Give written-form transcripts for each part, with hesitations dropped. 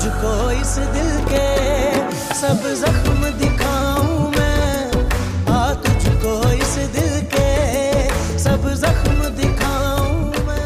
तुझको इस दिल के सब जख्म दिखाऊं मैं, आ तुझको इस दिल के सब जख्म दिखाऊं मैं।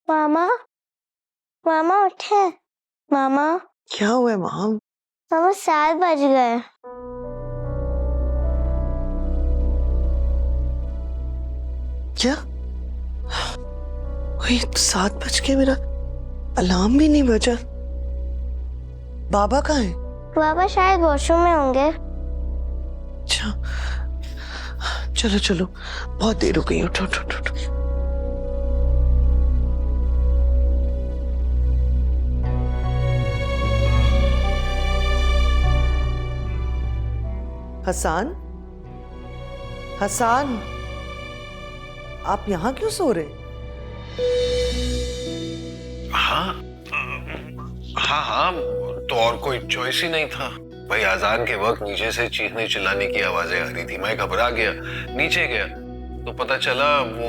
मामा, मामा उठे। मामा, क्या हुआ माम? मामा 7 बज गए। क्या? वही 7 बज के, मेरा अलार्म भी नहीं बजा। बाबा कहाँ है? बाबा शायद वॉशरूम में होंगे। अच्छा, चलो चलो, बहुत देर हो गई, उठो उठो उठो। हसन, हसन, आप यहाँ क्यों सो रहे? हाँ हाँ हाँ, तो और कोई चॉइस ही नहीं था भाई। अजान के वक्त नीचे से चीखने चिल्लाने की आवाजें आ रही थी। मैं घबरा गया, नीचे गया तो पता चला वो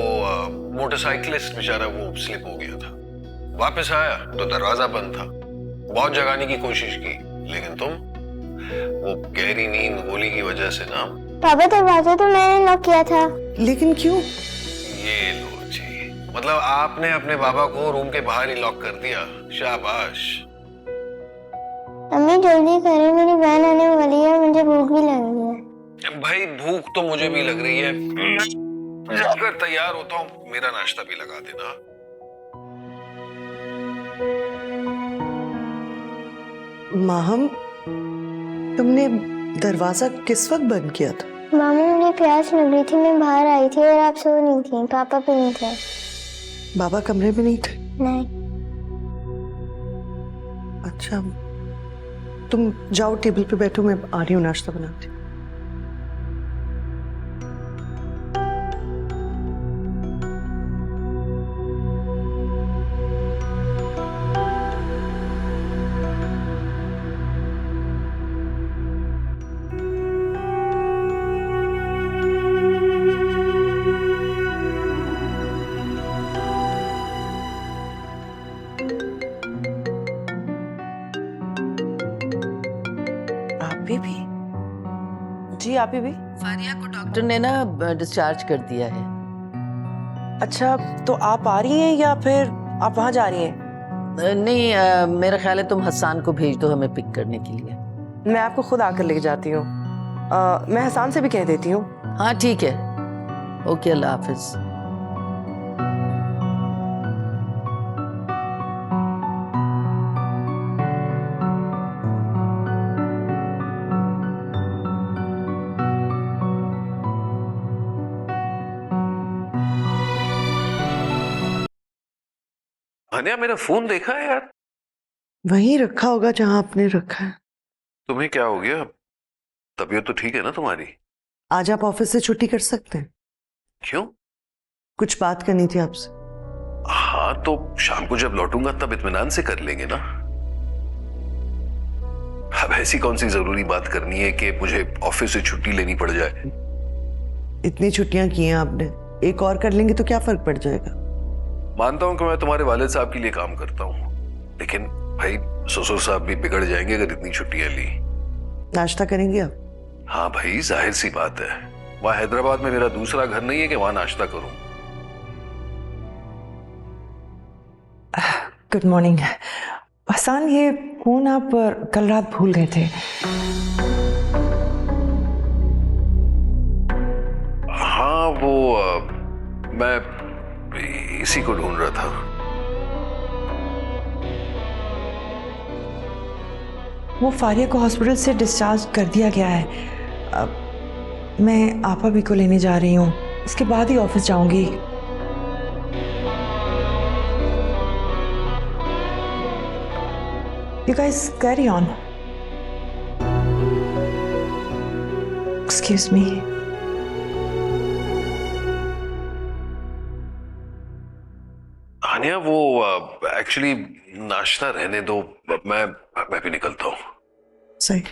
मोटरसाइकिलिस्ट बेचारा वो स्लिप हो गया था। वापस आया तो दरवाजा बंद था। बहुत जगाने की कोशिश की, लेकिन तुम वो गहरी नींद गोली की वजह से ना। पापा दरवाजा तो मैंने लॉक किया था। लेकिन क्यों? ये लो जी, मतलब आपने अपने बाबा को रूम के बाहर ही लॉक कर दिया। शाबाश। अम्मी जल्दी करें, मेरी बहन आने वाली है, मुझे भूख भी लगी है। भाई भूख तो मुझे भी लग रही है, जाकर तैयार होता हूँ, मेरा नाश्ता भी लगा देना। माहम, तुमने दरवाजा किस वक्त बंद किया था? मामा मुझे प्यास लग रही थी, मैं बाहर आई थी और आप सो नहीं थी, पापा भी नहीं थे। बाबा कमरे में नहीं थे? नहीं। अच्छा, तुम जाओ टेबल पे बैठो, मैं आ रही हूँ नाश्ता बनाती। भी? जी आप भी? फारिया को डॉक्टर ने ना डिस्चार्ज कर दिया है। अच्छा, तो आप आ रही हैं या फिर आप वहां जा रही हैं? नहीं, मेरा ख्याल है तुम हसन को भेज दो हमें पिक करने के लिए। मैं आपको खुद आकर लेके जाती हूँ। मैं हसन से भी कह देती हूँ। हाँ ठीक है, ओके, अल्लाह हाफिज। हानिया, मेरा फोन देखा है यार? वहीं रखा होगा जहां आपने रखा है। तुम्हें क्या हो गया? तबीयत तो ठीक है ना तुम्हारी? आज आप ऑफिस से छुट्टी कर सकते हैं। क्यों? कुछ बात करनी थी आपसे। हाँ, तो शाम को जब लौटूंगा तब इत्मीनान से कर लेंगे ना। अब ऐसी कौन सी जरूरी बात करनी है कि मुझे ऑफिस से छुट्टी लेनी पड़ जाए? इतनी छुट्टियां की हैं आपने, एक और कर लेंगे तो क्या फर्क पड़ जाएगा? मानता हूं कि मैं तुम्हारे वालिद साहब के लिए काम करता हूं, लेकिन भाई ससुर साहब भी बिगड़ जाएंगे अगर इतनी छुट्टियां ली। नाश्ता करेंगे आप? हाँ भाई, जाहिर सी बात है, वहां हैदराबाद में मेरा दूसरा घर नहीं है कि वहां नाश्ता करूं। Good morning. हसन, ये फोन आप कल रात भूल गए थे। हाँ, वो मैं इसी को ढूंढ रहा था। वो फारिया को हॉस्पिटल से डिस्चार्ज कर दिया गया है। अब मैं आपा भी को लेने जा रही हूँ, इसके बाद ही ऑफिस जाऊंगी। You guys carry on. Excuse me. हानिया, वो एक्चुअली नाश्ता रहने दो, मैं भी निकलता हूँ। सही।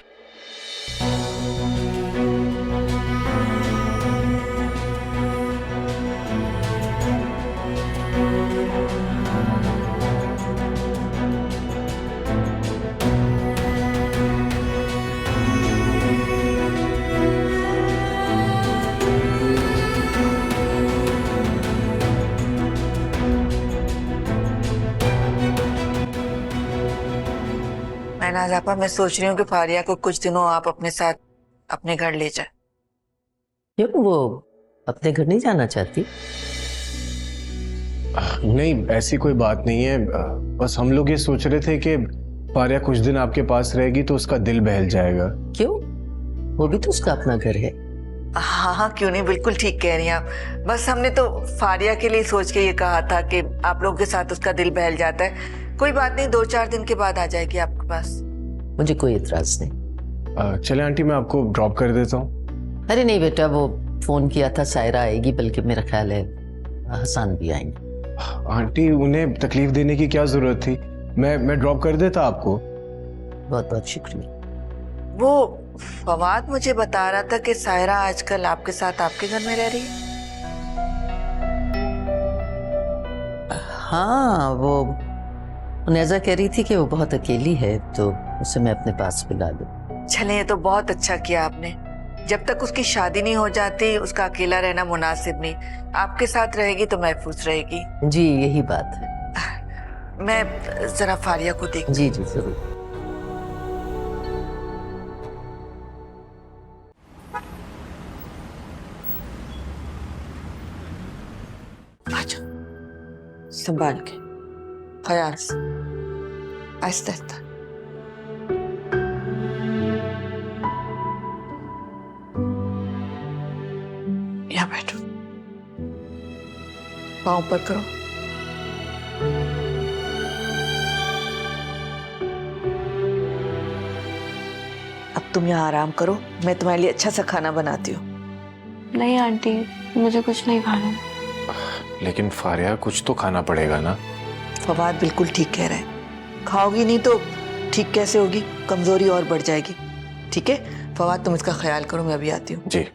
नाज़ापा, मैं सोच रही हूँ कि फारिया को कुछ दिनों आप अपने साथ अपने घर ले जाए। क्यों, वो अपने घर नहीं जाना चाहती? नहीं, ऐसी कोई बात नहीं है। बस हम लोग ये सोच रहे थे कि फारिया कुछ दिन आपके पास रहेगी तो उसका दिल बहल जाएगा। क्यों, वो भी तो उसका अपना घर है। हाँ हाँ, क्यों नहीं, बिल्कुल ठीक कह रही हैं आप। बस हमने तो फारिया के लिए सोच के ये कहा था कि आप लोगों के साथ उसका दिल बहल जाता है। कोई बात नहीं, 2-4 दिन के बाद आ जाएगी आपके पास। मुझे कोई इतराज नहीं। चले आंटी, मैं आपको ड्रॉप कर देता हूँ। अरे नहीं बेटा, वो फोन किया था सायरा आएगी, बल्कि मेरा ख्याल है हसन भी आएंगे। आंटी, उन्हें तकलीफ देने की क्या जरूरत थी? मैं ड्रॉप कर देता आपको। बहुत बहुत शुक्रिया। वो फवाद मुझे बता रहा था कि सायरा आजकल आपके साथ आपके घर में रह रही है। हाँ, वो नेजा कह रही थी कि वो बहुत अकेली है, तो उसे मैं अपने पास बुला लूं। चले, ये तो बहुत अच्छा किया आपने। जब तक उसकी शादी नहीं हो जाती उसका अकेला रहना मुनासिब नहीं। आपके साथ रहेगी तो महफूज रहेगी। जी यही बात है। मैं जरा फारिया को देख। जी जी जरूर। अच्छा, संभाल के, ख्याल से, आहिस्ता आहिस्ता। यहाँ बैठो, पाँव पर करो। अब तुम यहाँ आराम करो, मैं तुम्हारे लिए अच्छा सा खाना बनाती हूँ। नहीं आंटी, मुझे कुछ नहीं खाना। लेकिन फारिया, कुछ तो खाना पड़ेगा ना। फवाद बिल्कुल ठीक कह रहा है, खाओगी नहीं तो ठीक कैसे होगी, कमजोरी और बढ़ जाएगी। ठीक है फवाद, तुम इसका ख्याल करो, मैं अभी आती हूँ। जी।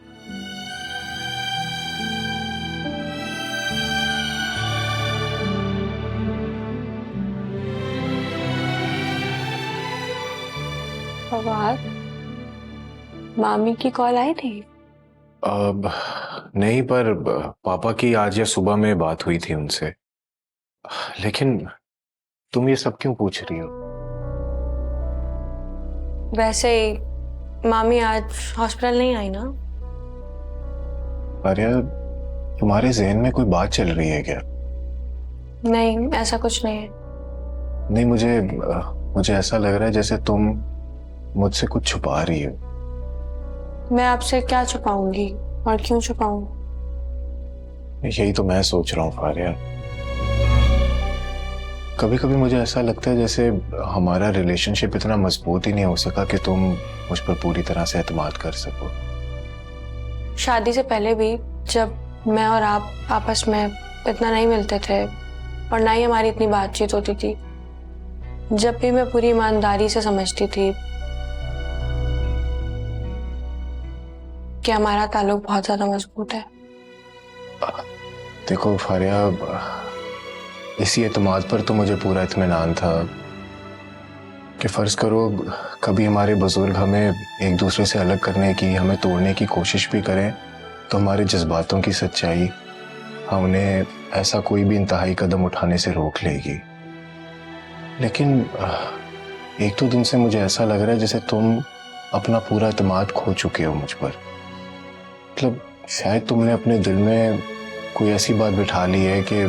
फवाद, मामी की कॉल आई थी? अब नहीं, पर पापा की आज या सुबह में बात हुई थी उनसे। लेकिन तुम ये सब क्यों पूछ रही हो? वैसे ही मामी आज हॉस्पिटल नहीं आई ना। फारिया, तुम्हारे जहन में कोई बात चल रही है क्या? नहीं, ऐसा कुछ नहीं है। नहीं, मुझे ऐसा लग रहा है जैसे तुम मुझसे कुछ छुपा रही हो। मैं आपसे क्या छुपाऊंगी और क्यों छुपाऊं? यही तो मैं सोच रहा हूँ फारिया। कभी कभी मुझे ऐसा लगता है जैसे हमारा रिलेशनशिप इतना मजबूत ही नहीं हो सका कि तुम मुझ पर पूरी तरह से एतमाद कर सको। शादी से पहले भी जब मैं और आप आपस में इतना नहीं मिलते थे और ना ही हमारी इतनी बातचीत होती थी, जब भी मैं पूरी ईमानदारी से समझती थी कि हमारा ताल्लुक बहुत ज्यादा मजबूत है। देखो फारिया, इसी एतमाद पर तो मुझे पूरा इत्मीनान था कि फर्ज करो कभी हमारे बुजुर्ग हमें एक दूसरे से अलग करने की, हमें तोड़ने की कोशिश भी करें, तो हमारे जज्बातों की सच्चाई हम उन्हें ऐसा कोई भी इंतहाई कदम उठाने से रोक लेगी। लेकिन एक दो दिन से मुझे ऐसा लग रहा है जैसे तुम अपना पूरा एतमाद खो चुके हो मुझ पर। मतलब शायद तुमने अपने दिल में कोई ऐसी बात बिठा ली है कि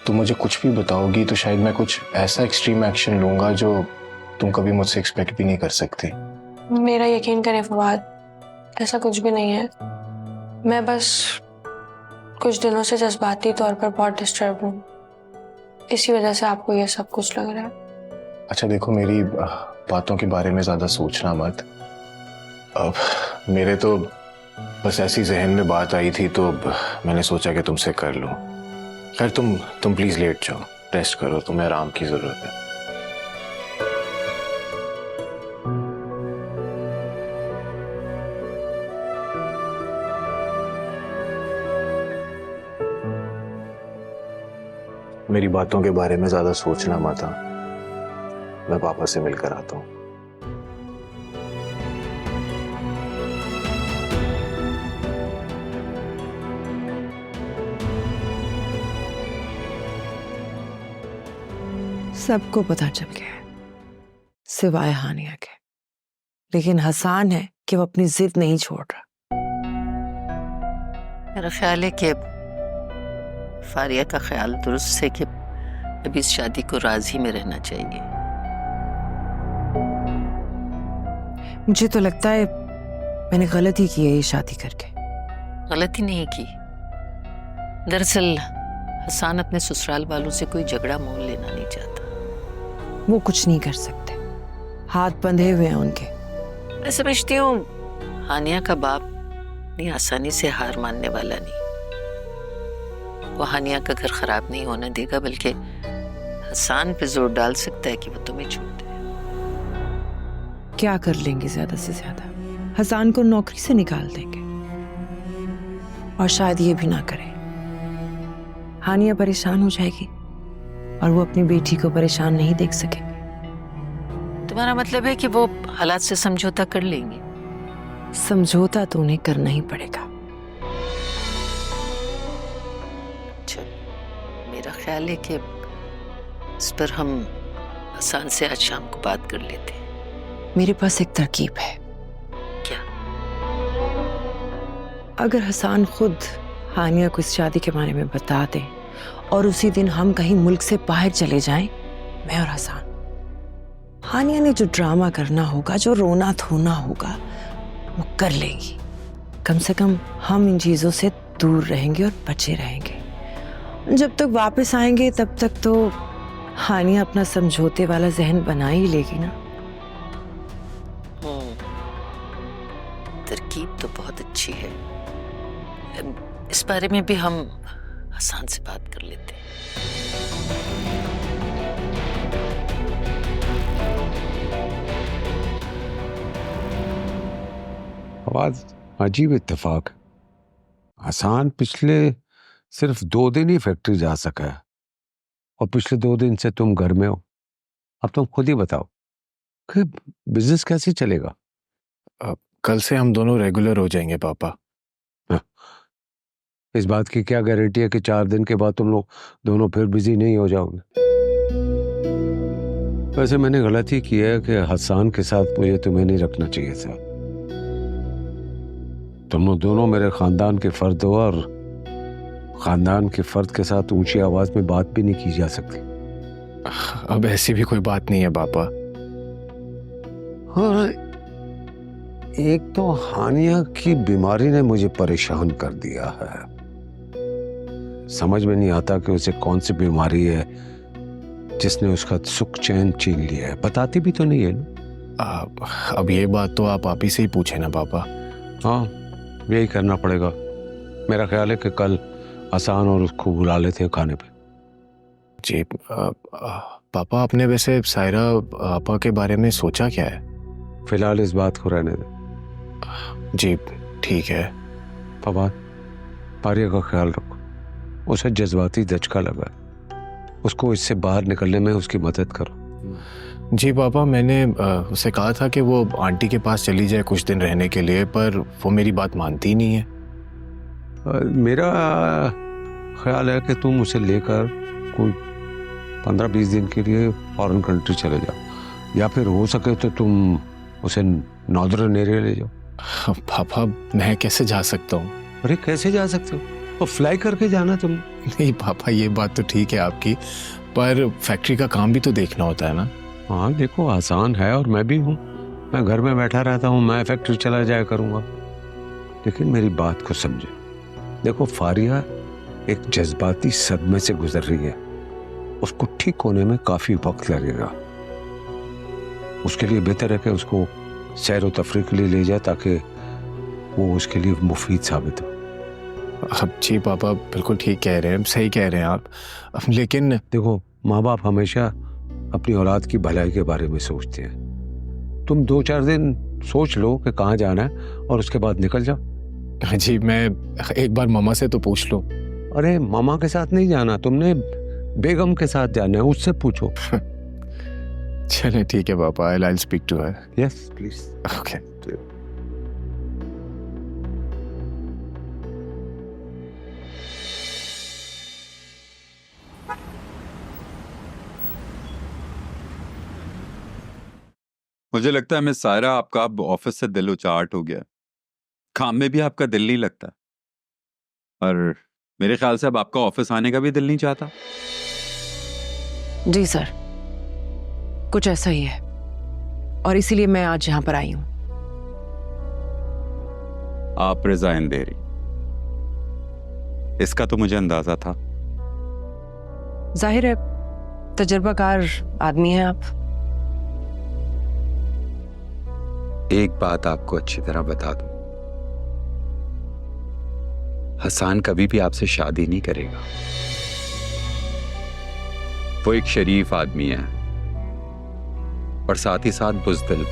तुम मुझे कुछ भी बताओगी तो शायद मैं कुछ ऐसा एक्सट्रीम एक्शन लूंगा जो तुम कभी मुझसे एक्सपेक्ट भी नहीं कर सकती। मेरा यकीन करें फवाद, ऐसा कुछ भी नहीं है। मैं बस कुछ दिनों से जज्बाती तौर पर बहुत डिस्टर्ब हूँ, इसी वजह से आपको ये सब कुछ लग रहा है। अच्छा देखो, मेरी बातों के बारे में ज्यादा सोचना मत। अब मेरे तो बस ऐसी जहन में बात आई थी तो मैंने सोचा कि तुमसे कर लूं। खैर तुम प्लीज लेट जाओ, रेस्ट करो, तुम्हें आराम की जरूरत है। मेरी बातों के बारे में ज्यादा सोचना मत। मैं पापा से मिलकर आता हूँ। सबको पता चल गया है सिवाय हानिया के, लेकिन हसन है कि वो अपनी जिद नहीं छोड़ रहा। मेरा ख्याल है कि फारिया का ख्याल दुरुस्त है कि अभी इस शादी को राजी में रहना चाहिए। मुझे तो लगता है मैंने गलती की है ये शादी करके। गलती नहीं की। दरअसल हसन अपने ससुराल वालों से कोई झगड़ा मोल लेना नहीं चाहता। वो कुछ नहीं कर सकते, हाथ बंधे हुए हैं उनके। मैं समझती हूँ हानिया का बाप इतनी आसानी से हार मानने वाला नहीं। वो हानिया का घर खराब नहीं होने देगा, बल्कि हसान पे जोर डाल सकता है कि वो तुम्हें छोड़ दे। क्या कर लेंगे ज्यादा से ज्यादा? हसान को नौकरी से निकाल देंगे, और शायद ये भी ना करें। हानिया परेशान हो जाएगी और वो अपनी बेटी को परेशान नहीं देख सकेंगे। तुम्हारा मतलब है कि वो हालात से समझौता कर लेंगे? समझौता तो उन्हें करना ही पड़ेगा। अच्छा, मेरा ख्याल है कि इस पर हम हसान से आज शाम को बात कर लेते हैं। मेरे पास एक तरकीब है। क्या? अगर हसान खुद हानिया को इस शादी के बारे में बता दे और उसी दिन हम कहीं मुल्क से बाहर चले जाएं, मैं और हसान, हानिया ने जो ड्रामा करना होगा, जो रोना धोना होगा, वो कर लेंगी। कम से कम हम इन चीजों से दूर रहेंगे और बचे रहेंगे। जब तक वापस आएंगे तब तक तो हानिया अपना समझौते वाला जहन बना ही लेगी ना। तरकीब तो बहुत अच्छी है। इस बारे में भी हम हसान से बात कर लेते हैं। फवाद, अजीब इत्तेफाक, हसान पिछले सिर्फ 2 दिन ही फैक्ट्री जा सका है, और पिछले 2 दिन से तुम घर में हो। अब तुम खुद ही बताओ कि बिजनेस कैसे चलेगा? कल से हम दोनों रेगुलर हो जाएंगे पापा। इस बात की क्या गारंटी है कि 4 दिन के बाद तुम लोग दोनों फिर बिजी नहीं हो जाओगे? वैसे मैंने गलती की है कि हसान के साथ मुझे तुम्हें नहीं रखना चाहिए था। तुम लोग दोनों मेरे खानदान के फर्द हो, और खानदान के फर्द के साथ ऊंची आवाज में बात भी नहीं की जा सकती। अब ऐसी भी कोई बात नहीं है पापा। और एक तो हानिया की बीमारी ने मुझे परेशान कर दिया है। समझ में नहीं आता कि उसे कौन सी बीमारी है जिसने उसका सुख चैन छीन लिया है। बताती भी तो नहीं है ना। अब ये बात तो आप ही से ही पूछे ना पापा। हाँ, यही करना पड़ेगा। मेरा ख्याल है कि कल हसान और उसको बुला लेते हैं खाने पे। जी पापा, आपने वैसे सायरा आपा के बारे में सोचा क्या है? फिलहाल इस बात को रहने दे। जी ठीक है। फवाद, पारिया का ख्याल रखो। उसे जज्बाती धचका लगा, उसको इससे बाहर निकलने में उसकी मदद करो। जी पापा, मैंने उसे कहा था कि वो आंटी के पास चली जाए कुछ दिन रहने के लिए, पर वो मेरी बात मानती नहीं है। मेरा ख्याल है कि तुम उसे लेकर कोई 15-20 दिन के लिए फॉरेन कंट्री चले जाओ, या फिर हो सके तो तुम उसे नॉर्दर्न एरिया ले जाओ। पापा, मैं कैसे जा सकता हूँ? अरे कैसे जा सकते हो? तो फ्लाई करके जाना तुम। नहीं पापा, ये बात तो ठीक है आपकी, पर फैक्ट्री का काम भी तो देखना होता है ना। हाँ देखो, आसान है, और मैं भी हूँ। मैं घर में बैठा रहता हूँ, मैं फैक्ट्री चला जाया करूँगा। लेकिन मेरी बात को समझे। देखो, फारिया एक जज्बाती सदमे से गुजर रही है। उसको ठीक होने में काफी वक्त लगेगा। उसके लिए बेहतर है कि उसको सैर व तफरीह के लिए ले जाए, ताकि वो उसके लिए मुफीद साबित हो। अब जी पापा, बिल्कुल ठीक कह रहे हैं, सही कह रहे हैं आप। लेकिन देखो, माँ बाप हमेशा अपनी औलाद की भलाई के बारे में सोचते हैं। तुम 2-4 दिन सोच लो कि कहाँ जाना है, और उसके बाद निकल जाओ। जी, मैं एक बार मामा से तो पूछ लो। अरे मामा के साथ नहीं जाना, तुमने बेगम के साथ जाना है, उससे पूछो। चले ठीक है पापा, I will speak to her. Yes please. Okay. मुझे लगता है मिस सायरा, आपका अब ऑफिस से दिल उचाट हो गया। काम में भी आपका दिल नहीं लगता, और मेरे ख्याल से अब आपका ऑफिस आने का भी दिल नहीं चाहता। जी सर, कुछ ऐसा ही है, और इसीलिए मैं आज यहां पर आई हूं। आप रिजाइन दे रही, इसका तो मुझे अंदाजा था। जाहिर है, तजर्बाकार आदमी हैं आप। एक बात आपको अच्छी तरह बता दूं, हसान कभी भी आपसे शादी नहीं करेगा। वो एक शरीफ आदमी है और साथ ही साथ बुज़दिल।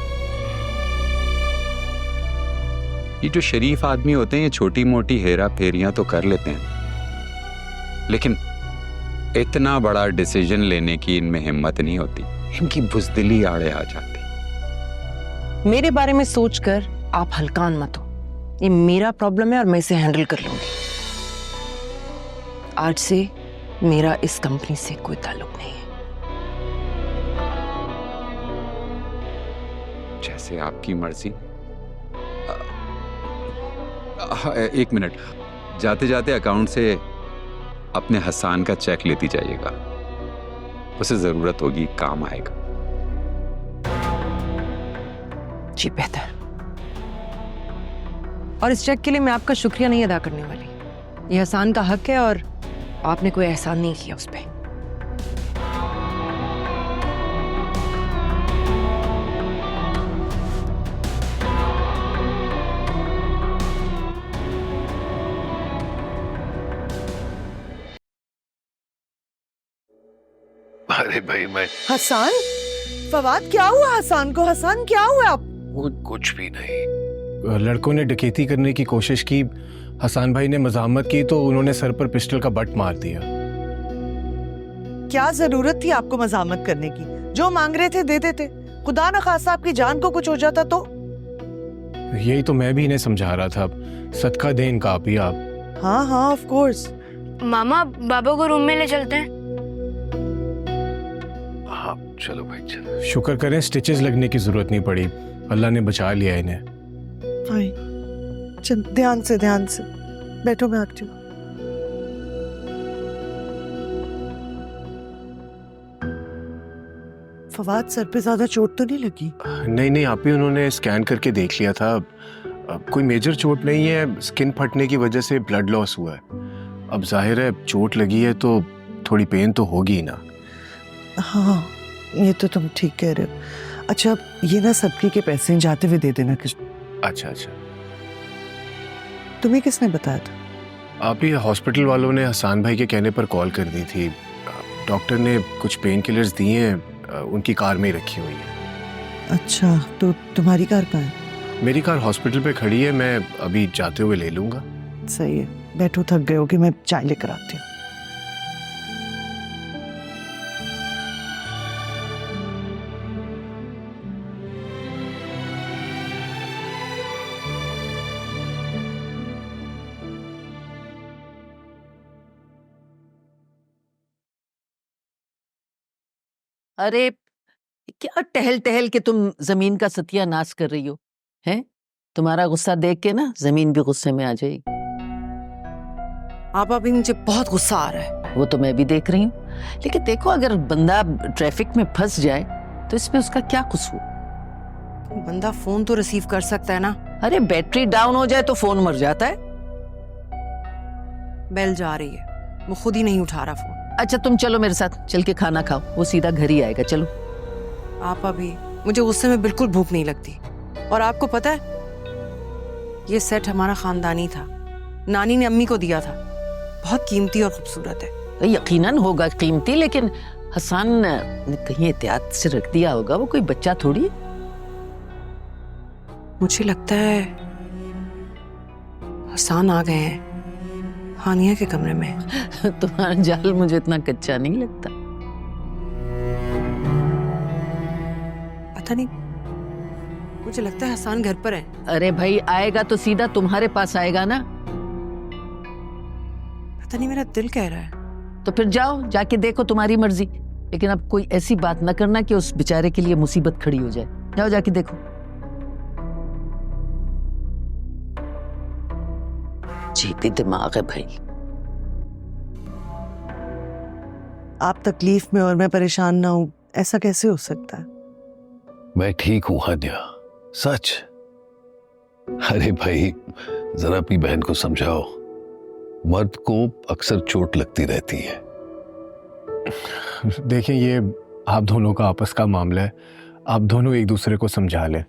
ये जो शरीफ आदमी होते हैं ये छोटी मोटी हेरा फेरियां तो कर लेते हैं, लेकिन इतना बड़ा डिसीजन लेने की इनमें हिम्मत नहीं होती। इनकी बुज़दिली आड़े आ जाती। मेरे बारे में सोचकर आप हल्कान मत हो। ये मेरा प्रॉब्लम है और मैं इसे हैंडल कर लूंगी। आज से मेरा इस कंपनी से कोई ताल्लुक नहीं है। जैसे आपकी मर्जी। एक मिनट, जाते जाते अकाउंट से अपने हसान का चेक लेती जाइएगा, उसे जरूरत होगी, काम आएगा। जी बेहतर। और इस चेक के लिए मैं आपका शुक्रिया नहीं अदा करने वाली। यह हसान का हक है और आपने कोई एहसान नहीं किया उस पर। अरे भाई मैं हसान, फवाद क्या हुआ हसान को? हसान क्या हुआ? आप कुछ भी नहीं। लड़कों ने डकैती करने की कोशिश की, हसान भाई ने मज़ाहमत की तो उन्होंने सर पर पिस्टल का बट मार दिया। क्या जरूरत थी आपको मज़ाहमत करने की? जो मांग रहे थे दे देते। खुदा न खासा आपकी जान को कुछ हो जाता तो? यही तो मैं भी इन्हें समझा रहा था, सदका दें इनका आप ही आप। हाँ हाँ ऑफ कोर्स। मामा बाबा को रूम में ले चलते हैं। हाँ चलो भाई चलो। शुक्र करें स्टिचेस लगने की जरूरत नहीं पड़ी, अल्लाह ने बचा लिया इन्हें। भाई चल ध्यान से बैठो, मैं आती हूँ। फवाद सर पे ज्यादा चोट तो नहीं लगी? नहीं आप ही, उन्होंने स्कैन करके देख लिया था, कोई मेजर चोट नहीं है। स्किन फटने की वजह से ब्लड लॉस हुआ है। अब जाहिर है चोट लगी है तो थोड़ी पेन तो होगी ना। हाँ ये तो तुम ठीक कह रहे हो। अच्छा ये ना सबकी के पैसे जाते हुए दे देना किस। अच्छा तुम्हें किसने बताया था? आप ही, हॉस्पिटल वालों ने हसान भाई के कहने पर कॉल कर दी थी। डॉक्टर ने कुछ पेन किलर्स दिए हैं, उनकी कार में ही रखी हुई है। अच्छा तो तुम्हारी कार कहाँ है? मेरी कार हॉस्पिटल पे खड़ी है, मैं अभी जाते हुए ले लूंगा। सही है, बैठो, थक गए हो कि मैं चाय लेकर आती हूँ। अरे क्या टहल टहल के तुम जमीन का सत्यानाश कर रही हो? हैं? तुम्हारा गुस्सा देख के ना जमीन भी गुस्से में आ जाएगी। आप अभी मुझे बहुत गुस्सा आ रहा है। वो तो मैं भी देख रही हूँ, लेकिन देखो अगर बंदा ट्रैफिक में फंस जाए तो इसमें उसका क्या कसूर? बंदा फोन तो रिसीव कर सकता है ना। अरे बैटरी डाउन हो जाए तो फोन मर जाता है। बेल जा रही है, वो खुद ही नहीं उठा रहा फोन। अच्छा तुम चलो मेरे साथ, चल के खाना खाओ, वो सीधा घर ही आएगा। चलो। आप अभी, मुझे गुस्से में बिल्कुल भूख नहीं लगती। और आपको पता है ये सेट हमारा खानदानी था, नानी ने अम्मी को दिया था, बहुत कीमती और खूबसूरत है। यकीनन होगा कीमती, लेकिन हसन ने कहीं एहतियात से रख दिया होगा, वो कोई बच्चा थोड़ी। मुझे लगता है हसन आ गए हैं हानिया के कमरे में। तुम्हारा जाल मुझे इतना कच्चा नहीं लगता। पता नहीं, मुझे लगता है हसन घर पर है। अरे भाई आएगा तो सीधा तुम्हारे पास आएगा ना। पता नहीं, मेरा दिल कह रहा है। तो फिर जाओ, जाके देखो, तुम्हारी मर्जी, लेकिन अब कोई ऐसी बात ना करना कि उस बेचारे के लिए मुसीबत खड़ी हो जाए। जाओ जाके देखो। जीती दिमाग है भाई। आप तकलीफ में और मैं परेशान ना हूं, ऐसा कैसे हो सकता है? मैं ठीक हूं हानिया, सच। अरे भाई जरा अपनी बहन को समझाओ, मर्द को अक्सर चोट लगती रहती है। देखें ये आप दोनों का आपस का मामला है, आप दोनों एक दूसरे को समझा लें।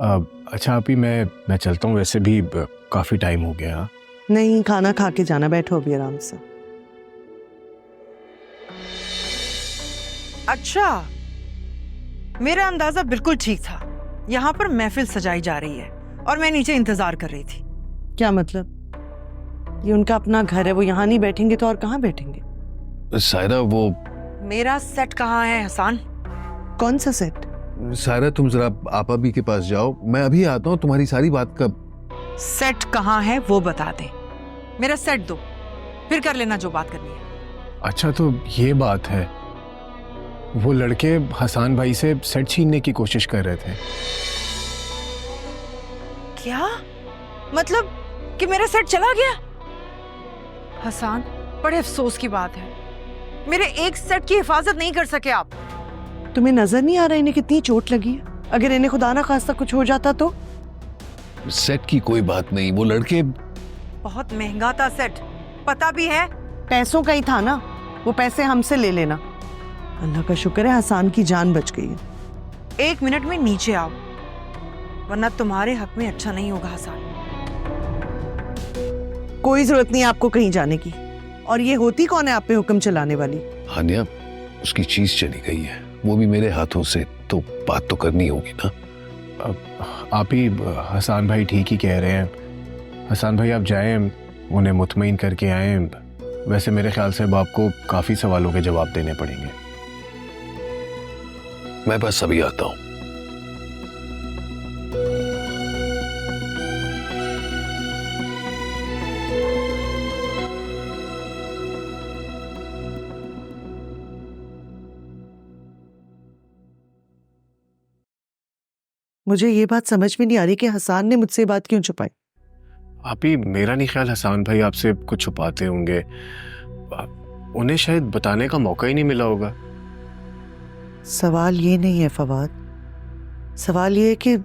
अच्छा आप ही मैं चलता हूँ, वैसे भी काफ़ी टाइम हो गया। नहीं, खाना खा के जाना, बैठो अभी आराम से। अच्छा, मेरा अंदाजा बिल्कुल ठीक था। यहाँ पर महफिल सजाई जा रही है और मैं नीचे इंतजार कर रही थी। क्या मतलब? ये उनका अपना घर है, वो यहाँ नहीं बैठेंगे तो और कहाँ बैठेंगे? सायरा वो मेरा सेट कहाँ है हसन? कौन सा सेट? सायरा तुम जरा आपा भी के पास जाओ, मैं अभी आता हूँ। तुम्हारी सारी बात का सेट कहाँ है वो बता दे। मेरा सेट दो, फिर कर लेना जो बात करनी है। अच्छा तो ये बात है, वो लड़के हसन भाई से सेट छीनने की कोशिश कर रहे थे। क्या मतलब कि मेरा सेट चला गया? हसन, बड़े अफसोस की बात है, मेरे एक सेट की हिफाजत नहीं कर सके आप। तुम्हें नजर नहीं आ रहा इन्हें कितनी चोट लगी है? अगर इन्हें खुदा ना खास्ता कुछ हो जाता तो? सेट की कोई बात नहीं, वो लड़के बहुत महंगा था सेट, पता भी है। पैसों का ही था ना, वो पैसे हमसे ले लेना। अल्लाह का शुक्र है हसन की जान बच गई है। 1 मिनट में नीचे आओ, वरना तुम्हारे हक में अच्छा नहीं होगा हसन। कोई जरूरत नहीं आपको कहीं जाने की। और ये होती कौन है आप पे हुक्म चलाने वाली? हानिया, उसकी चीज चली गई है, वो भी मेरे हाथों से, तो बात तो करनी होगी ना। आप ही हसन भाई ठीक ही कह रहे हैं। हसन भाई आप जाएं, उन्हें मुतमईन करके आएं। वैसे मेरे ख्याल से अब आपको काफी सवालों के जवाब देने पड़ेंगे। मैं बस अभी आता हूँ। मुझे ये बात समझ में नहीं आ रही कि हसन ने मुझसे बात क्यों छुपाई। आप ही, मेरा नहीं ख्याल हसन भाई आपसे कुछ छुपाते होंगे, उन्हें शायद बताने का मौका ही नहीं मिला होगा। सवाल ये नहीं है फवाद, सवाल ये है कि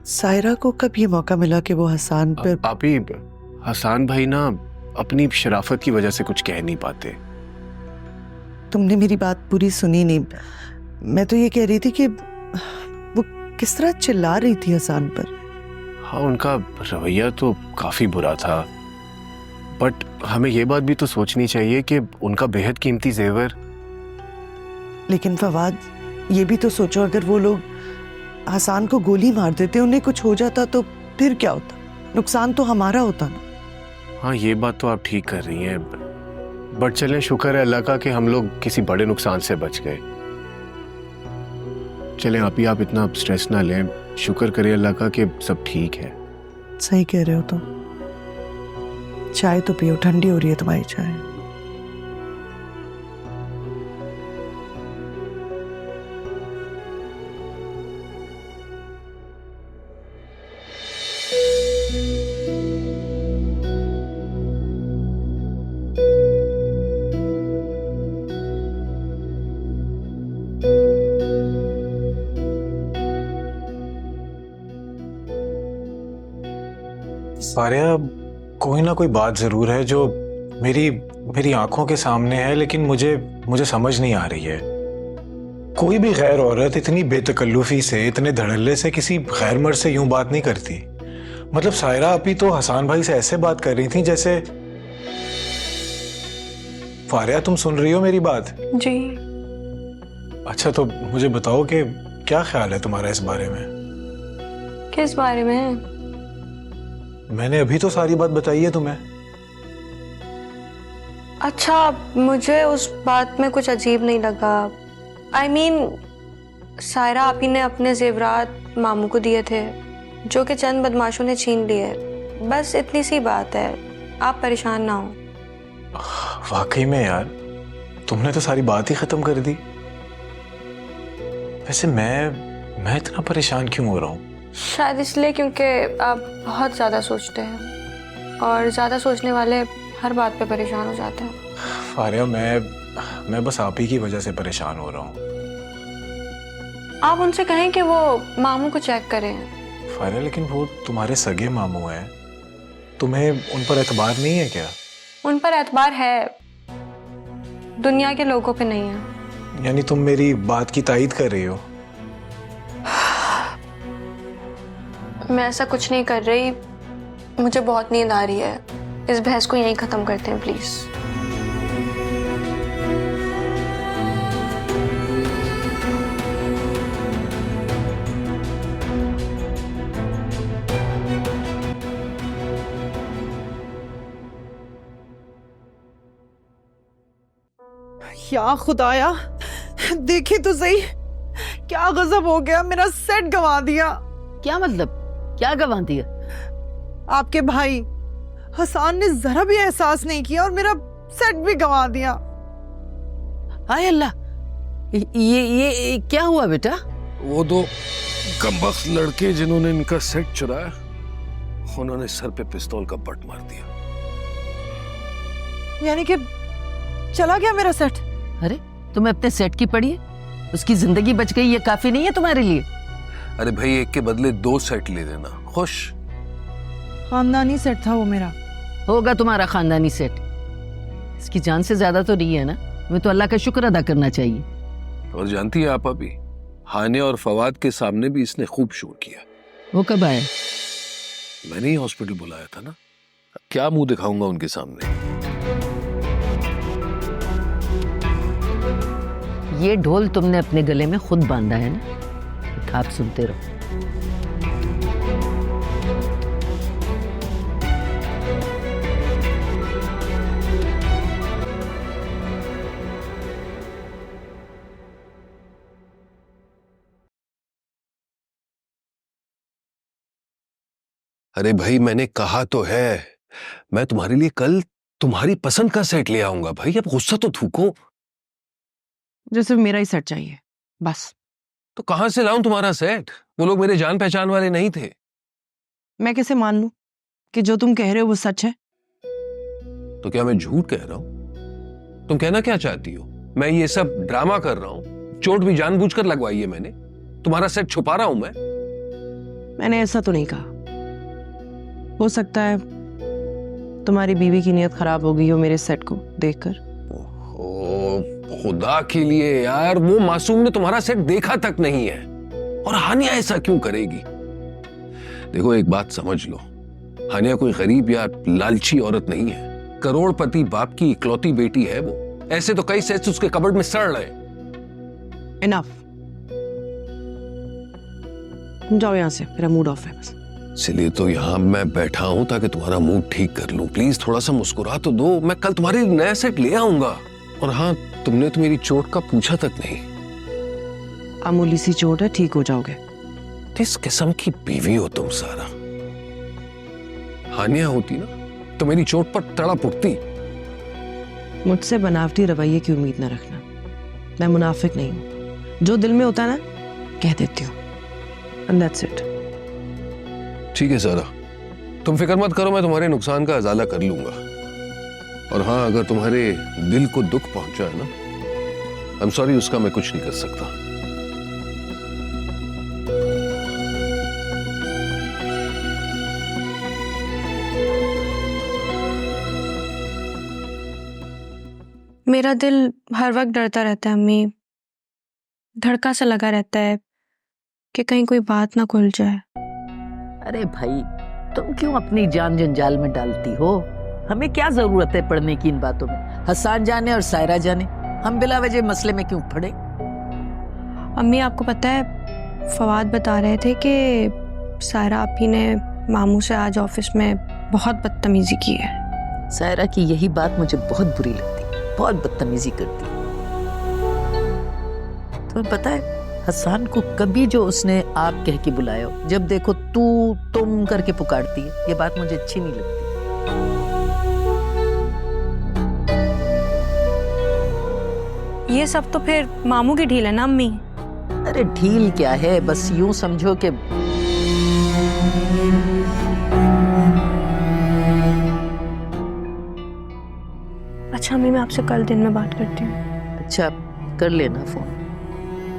सायरा को कब ये मौका मिला कि वो हसन पर। आप ही, हसन भाई ना अपनी शराफत की वजह से कुछ कह नहीं पाते। तुमने मेरी बात पूरी सुनी नहीं। मैं तो ये कह रही थी कि वो किस तरह चिल्ला रही थी हसन पर। हाँ, उनका रवैया तो काफी बुरा था, बट हमें ये बात भी तो सोचनी चाहिए कि उनका बेहद कीमती जेवर। लेकिन फवाद, ये भी तो सोचो, अगर वो लोग हसन को गोली मार देते, उन्हें कुछ हो जाता तो फिर क्या होता? नुकसान तो हमारा होता ना। हाँ, ये बात तो आप ठीक कर रही हैं, बट चलें, शुक्र है अल्लाह का कि हम लोग किसी बड़े नुकसान से बच गए। चलें आप ही, आप इतना स्ट्रेस ना लें, शुक्र करिए अल्लाह का कि सब ठीक है। सही कह रहे हो तुम। चाय तो पियो, ठंडी हो रही है तुम्हारी चाय। फारिया, कोई ना कोई बात जरूर है जो मेरी आंखों के सामने है, लेकिन मुझे समझ नहीं आ रही है। कोई भी गैर औरत इतनी बेतकल्लुफी से, इतने धड़ल्ले से किसी गैर मर्द से यूं बात नहीं करती। मतलब सायरा अभी तो हसन भाई से ऐसे बात कर रही थी जैसे। फारिया, तुम सुन रही हो मेरी बात? जी। अच्छा, तो मुझे बताओ कि क्या ख्याल है तुम्हारा इस बारे में? किस बारे में? मैंने अभी तो सारी बात बताई है तुम्हें। अच्छा, मुझे उस बात में कुछ अजीब नहीं लगा। I mean, सायरा आपी ने अपने जेवरात मामू को दिए थे, जो कि चंद बदमाशों ने छीन लिए। बस इतनी सी बात है, आप परेशान ना हो। वाकई में यार, तुमने तो सारी बात ही खत्म कर दी। वैसे मैं इतना परेशान क्यों हो रहा हूँ? शायद इसलिए क्योंकि आप बहुत ज़्यादा सोचते हैं, और ज़्यादा सोचने वाले हर बात पे परेशान हो जाते हैं। फारिया, मैं बस आप ही की वजह से परेशान हो रहा हूँ। आप उनसे कहें कि वो मामू को चेक करें। फारिया, लेकिन वो तुम्हारे सगे मामू हैं, तुम्हें उन पर एतबार नहीं है क्या? उन पर एतबार है, दुनिया के लोगों पे नहीं है। यानी तुम मेरी बात की तायीद कर रही हो? मैं ऐसा कुछ नहीं कर रही, मुझे बहुत नींद आ रही है। इस बहस को यहीं खत्म करते हैं प्लीज। या खुदाया, देखी तो सही, क्या गजब हो गया, मेरा सेट गंवा दिया। क्या मतलब, क्या गंवा दिया? आपके भाई हसन ने जरा भी एहसास नहीं किया और मेरा सेट भी गंवा दिया। हाय अल्लाह, ये क्या हुआ बेटा? वो दो कमबख्त लड़के जिन्होंने इनका सेट चुराया, उन्होंने सर पे पिस्तौल का बट मार दिया। यानी कि चला गया मेरा सेट? अरे तुम्हें अपने सेट की पड़ी है, उसकी जिंदगी बच गई, ये काफी नहीं है तुम्हारे लिए? अरे भाई, एक के बदले 2 सेट ले देना, खुश। खानदानी सेट था वो मेरा। होगा तुम्हारा खानदानी सेट, इसकी जान से ज्यादा तो नहीं है ना? तुम्हें तो अल्लाह का शुक्र अदा करना चाहिए। और जानती है आप, अभी हानिया और फवाद के सामने भी इसने खूब शोर किया। वो कब आया? मैंने ही हॉस्पिटल बुलाया था ना, क्या मुंह दिखाऊंगा उनके सामने। ये ढोल तुमने अपने गले में खुद बांधा है ना, आप सुनते रहो। अरे भाई, मैंने कहा तो है, मैं तुम्हारे लिए कल तुम्हारी पसंद का सेट ले आऊंगा। भाई अब गुस्सा तो थूको। मुझे सिर्फ मेरा ही सेट चाहिए बस। तो कहां से लाऊं तुम्हारा सेट? वो लोग मेरे जान पहचान वाले नहीं थे। मैं कैसे मान लूं कि जो तुम कह रहे हो वो सच है? तो क्या मैं झूठ कह रहा हूं? तुम कहना क्या चाहती हो? मैं ये सब ड्रामा कर रहा हूं? चोट भी जानबूझकर लगवाई है मैंने? तुम्हारा सेट छुपा रहा हूं मैं? मैंने ऐसा तो नहीं कहा। हो सकता है तुम्हारी बीवी की नीयत खराब हो गई हो मेरे सेट को देखकर। ओह खुदा के लिए यार, वो मासूम ने तुम्हारा सेट देखा तक नहीं है, और हानिया ऐसा क्यों करेगी? देखो एक बात समझ लो, हानिया कोई गरीब या लालची औरत नहीं है। करोड़पति बाप की इकलौती बेटी है वो। ऐसे तो कई सेट्स उसके कबर्ड में सड़ रहे। इनफ, जाओ यहां से, मेरा मूड ऑफ है बस। इसलिए तो यहाँ मैं बैठा हूं ताकि तुम्हारा मूड ठीक कर लूं। प्लीज थोड़ा सा मुस्कुरा तो दो, मैं कल तुम्हारे नया सेट ले आऊंगा। और हाँ, तुमने तो मेरी चोट का पूछा तक नहीं। मामूली सी चोट है, ठीक हो जाओगे। किस किस्म की बीवी हो तुम सारा? हानिया होती ना तो मेरी चोट पर तड़प उठती। मुझसे बनावटी रवैये की उम्मीद न रखना, मैं मुनाफिक नहीं हूं। जो दिल में होता है ना कह देती हूँ, एंड दैट्स इट। ठीक है सारा, तुम फिक्र मत करो, मैं तुम्हारे नुकसान का अजाला कर लूंगा। और हाँ, अगर तुम्हारे दिल को दुख पहुंचा है ना, आई एम सॉरी, उसका मैं कुछ नहीं कर सकता। मेरा दिल हर वक्त डरता रहता है अम्मी, धड़का सा लगा रहता है कि कहीं कोई बात ना खुल जाए। अरे भाई, तुम क्यों अपनी जान जंजाल में डालती हो? हमें क्या जरूरत है पढ़ने की इन बातों में? हसन जाने और सायरा जाने, हम बिला वजह मसले में क्यों पड़े? अम्मी आपको पता है, फवाद बता रहे थे कि सायरा आपी ने मामू से आज ऑफिस में बहुत बदतमीजी की है। सायरा की यही बात मुझे बहुत बुरी लगती, बहुत बदतमीजी करती। तुम्हें पता है, हसन को कभी जो उसने आप कह के बुलाया हो, जब देखो तू तुम करके पुकारती है, ये बात मुझे अच्छी नहीं लगती। ये सब तो फिर मामू की ढील है ना अम्मी? अरे ढील क्या है, बस यूं समझो कि अच्छा अम्मी, मैं आपसे कल दिन में बात करती हूँ। अच्छा, कर लेना फोन।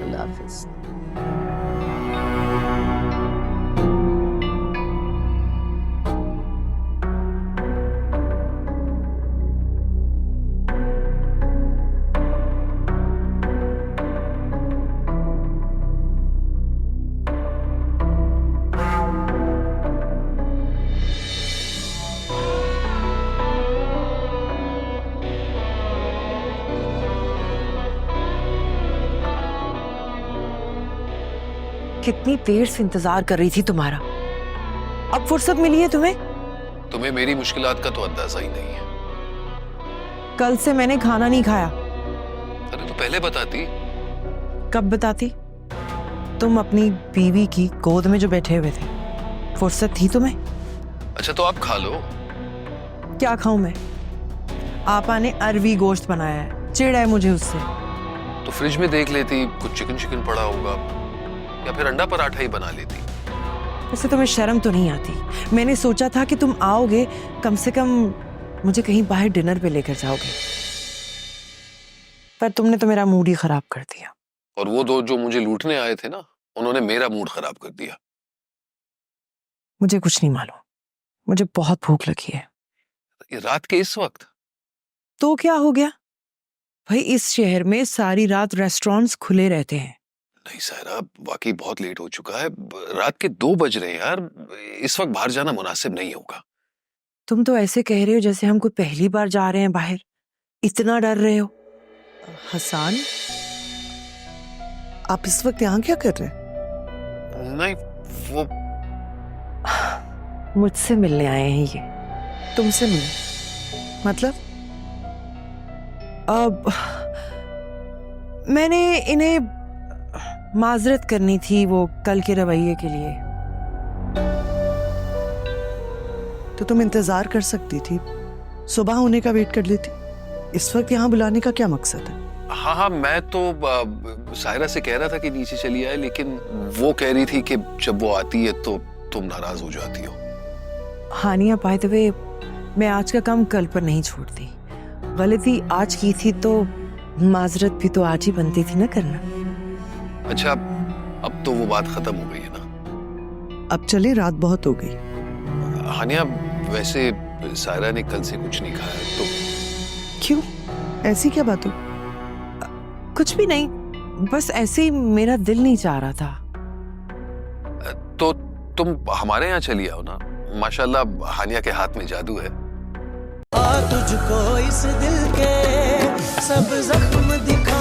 अल्लाह हाफिज। कितनी देर से इंतजार कर रही थी तुम्हारा। अब फुर्सत मिली है तुम्हें? तुम्हें मेरी मुश्किलात का तो अंदाजा ही नहीं है। कल से मैंने खाना नहीं खाया। अरे तो पहले बताती। कब बताती? तुम अपनी बीवी की गोद में जो बैठे हुए थे, फुर्सत थी तुम्हें? अच्छा तो आप खा लो। क्या खाऊं मैं? आपा ने अरवी गोश्त बनाया है, चिढ़ है मुझे उससे। तो फ्रिज में देख लेती, कुछ चिकन पड़ा होगा, या फिर अंडा पराठा ही बना लेती। वैसे तुम्हें शर्म तो नहीं आती? मैंने सोचा था कि तुम आओगे, कम से कम मुझे कहीं बाहर डिनर पे लेकर जाओगे, पर तुमने तो मेरा मूड ही खराब कर दिया। और वो दो जो मुझे लूटने आए थे ना, उन्होंने मेरा मूड खराब कर दिया। मुझे कुछ नहीं मालूम, मुझे बहुत भूख लगी है। ये रात के इस वक्त? तो क्या हो गया भाई, इस शहर में सारी रात रेस्टोरेंट्स खुले रहते हैं। नहीं सायरा, वाकई बहुत लेट हो चुका है, रात के 2 बज रहे हैं यार, इस वक्त बाहर जाना मुनासिब नहीं होगा। तुम तो ऐसे कह रहे हो जैसे हम कोई पहली बार जा रहे हैं बाहर, इतना डर रहे हो। हसन, आप इस वक्त यहाँ क्या कर रहे हैं? नहीं वो मुझसे मिलने आए हैं ये। तुमसे मिले? मतलब? अब मैंने इन्हें माजरत करनी थी वो कल के रवैये के लिए। तो तुम इंतजार कर सकती थी, सुबह होने का वेट कर लेती। इस वक्त यहाँ बुलाने का क्या मकसद है? हाँ, मैं तो सायरा से कह रहा था कि नीचे चली आए, लेकिन वो कह रही थी कि जब वो आती है तो तुम नाराज हो जाती हो। हानिया, बाय द वे, मैं आज का काम कल पर नहीं छोड़ती। गलती आज की थी तो माजरत भी तो आज ही बनती थी ना करना। अच्छा, अब तो वो बात खत्म हो गई है ना? अब चले, रात बहुत हो गई। हानिया, वैसे सायरा ने कल से कुछ नहीं खाया तो। क्यों, ऐसी क्या बात हो? कुछ भी नहीं, बस ऐसे ही मेरा दिल नहीं चाह रहा था। तो तुम हमारे यहाँ चली आओ ना, माशाल्लाह हानिया के हाथ में जादू है। तुझको इस दिल के सब जख्म दिखा